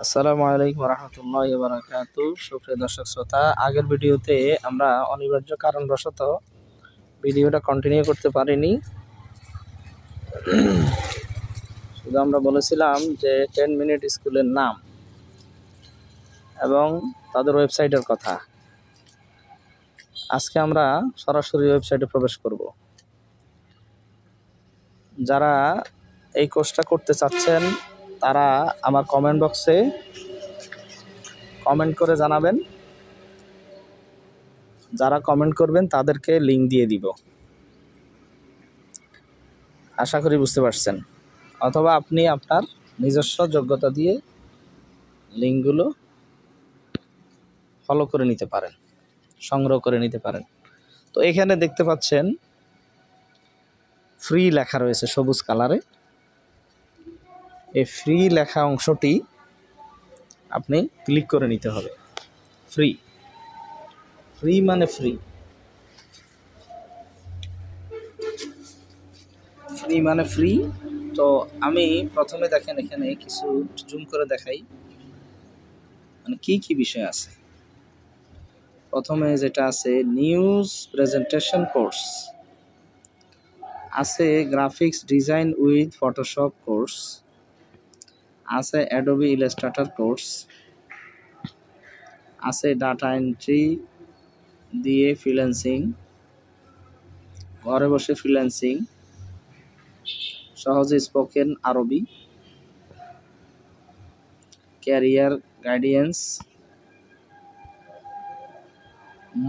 আসসালামু আলাইকুম রহমতুল্লাহি ওয়া বারাকাতুহু। সুপ্রিয় দর্শক শ্রোতা, আগের ভিডিওতে আমরা অনিবার্য কারণবশত ভিডিওটা কন্টিনিউ করতে পারিনি। শুধু আমরা বলেছিলাম যে 10 মিনিট স্কুলের নাম এবং তাদের ওয়েবসাইটের কথা। আজকে আমরা সরাসরি ওয়েবসাইটে প্রবেশ করব। যারা এই কোর্সটা করতে চাচ্ছেন তারা আমার কমেন্ট বক্সে কমেন্ট করে জানাবেন। যারা কমেন্ট করবেন তাদেরকে লিঙ্ক দিয়ে দিব। আশা করি বুঝতে পারছেন। অথবা আপনি আপনার নিজস্ব যোগ্যতা দিয়ে লিঙ্কগুলো ফলো করে নিতে পারেন, সংগ্রহ করে নিতে পারেন। তো এখানে দেখতে পাচ্ছেন ফ্রি লেখা রয়েছে সবুজ কালারে। এই ফ্রি লেখা অংশটি আপনি ক্লিক করে নিতে হবে। ফ্রি ফ্রি মানে ফ্রি, ফ্রি মানে ফ্রি। তো আমি প্রথমে দেখেন এখানে কিছু জুম করে দেখাই মানে কি কি বিষয় আছে। প্রথমে যেটা আছে নিউজ প্রেজেন্টেশন কোর্স আছে, graphics design with Photoshop course আছে, অ্যাডোবি ইলাস্ট্রেটর কোর্স আছে, ডাটা এন্ট্রি দিয়ে ফ্রিল্যান্সিং, ঘরে বসে ফ্রিল্যান্সিং, সহজে স্পোকেন আরবি, career guidance,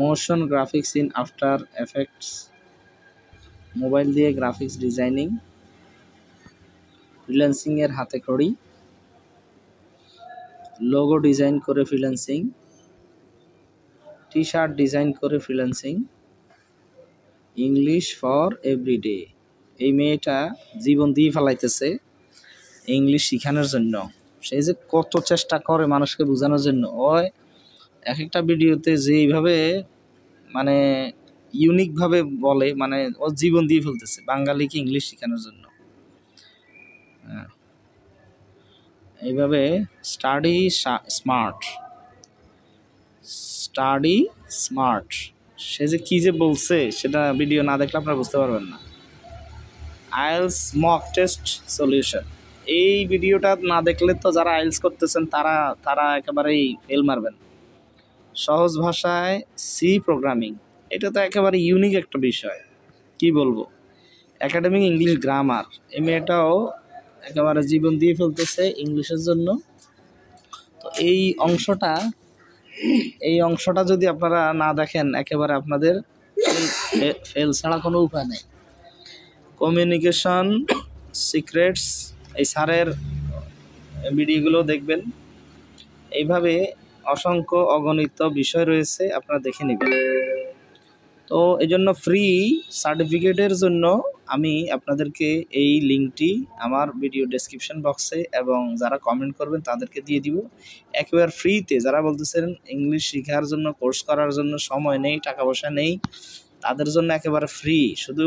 motion graphics in after effects, mobile দিয়ে গ্রাফিক্স ডিজাইনিং, ফ্রিল্যান্সিংয়ের হাতে খড়ি, লোগো ডিজাইন করে ফ্রিল্যান্সিং, টি শার্ট ডিজাইন করে ফ্রিল্যান্সিং, ইংলিশ ফর এভরিডে। এই মেয়েটা জীবন দিয়ে ফেলাইতেছে ইংলিশ শেখানোর জন্য। সে যে কত চেষ্টা করে মানুষকে বোঝানোর জন্য। ওই এক একটা ভিডিওতে যেইভাবে মানে ইউনিকভাবে বলে, মানে ও জীবন দিয়ে ফেলতেছে বাঙালিকে ইংলিশ শেখানোর জন্য। এইভাবে স্টাডি স্মার্ট, স্টাডি স্মার্ট, সে যে কী যে বলছে সেটা ভিডিও না দেখলে আপনারা বুঝতে পারবেন না। আইএলস মক টেস্ট সলিউশন, এই ভিডিওটা না দেখলে তো যারা আইএলস করতেছেন তারা একেবারেই ফেল মারবেন। সহজ ভাষায় সি প্রোগ্রামিং, এটা তো একেবারে ইউনিক একটা বিষয়, কি বলবো। একাডেমিক ইংলিশ গ্রামার, এই মেয়েটাও একেবারে জীবন দিয়ে ফেলতেছে ইংলিশের জন্য। তো এই অংশটা যদি আপনারা না দেখেন একেবারে আপনাদের ফেল ছাড়া কোনো উপায় নেই। কমিউনিকেশন সিক্রেটস, এই স্যারের ভিডিওগুলো দেখবেন। এইভাবে অসংখ্য অগণিত বিষয় রয়েছে, আপনারা দেখে নেবেন। তো এই জন্য ফ্রি সার্টিফিকেটের জন্য আমি আপনাদেরকে এই লিঙ্কটি আমার ভিডিও ডেসক্রিপশন বক্সে এবং যারা কমেন্ট করবেন তাদেরকে দিয়ে দিব একেবারে ফ্রিতে। যারা বলতেছেন ইংলিশ শেখার জন্য, কোর্স করার জন্য সময় নেই, টাকা পয়সা নেই, তাদের জন্য একেবারে ফ্রি। শুধু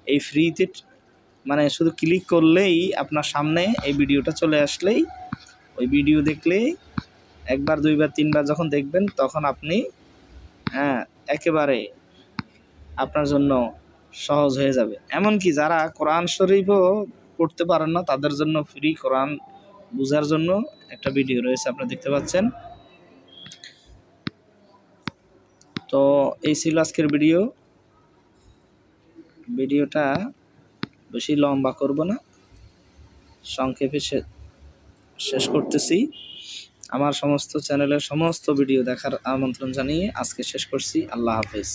এই ফ্রিতে মানে শুধু ক্লিক করলেই আপনার সামনে এই ভিডিওটা চলে আসলেই, ওই ভিডিও দেখলেই একবার দুইবার তিনবার যখন দেখবেন তখন আপনি একেবারে আপনার জন্য সহজ হয়ে যাবে। এমনকি যারা কোরআন শরীফও পড়তে পারেন না তাদের জন্য ফ্রি কোরআন বোঝার জন্য একটা ভিডিও রয়েছে, আপনারা দেখতে পাচ্ছেন। তো এই ছিল আজকের ভিডিওটা বেশি লম্বা করব না, সংক্ষেপে শেষ করতেছি। আমার সমস্ত চ্যানেলের সমস্ত ভিডিও দেখার আমন্ত্রণ জানিয়ে আজকে শেষ করছি। আল্লাহ হাফেজ।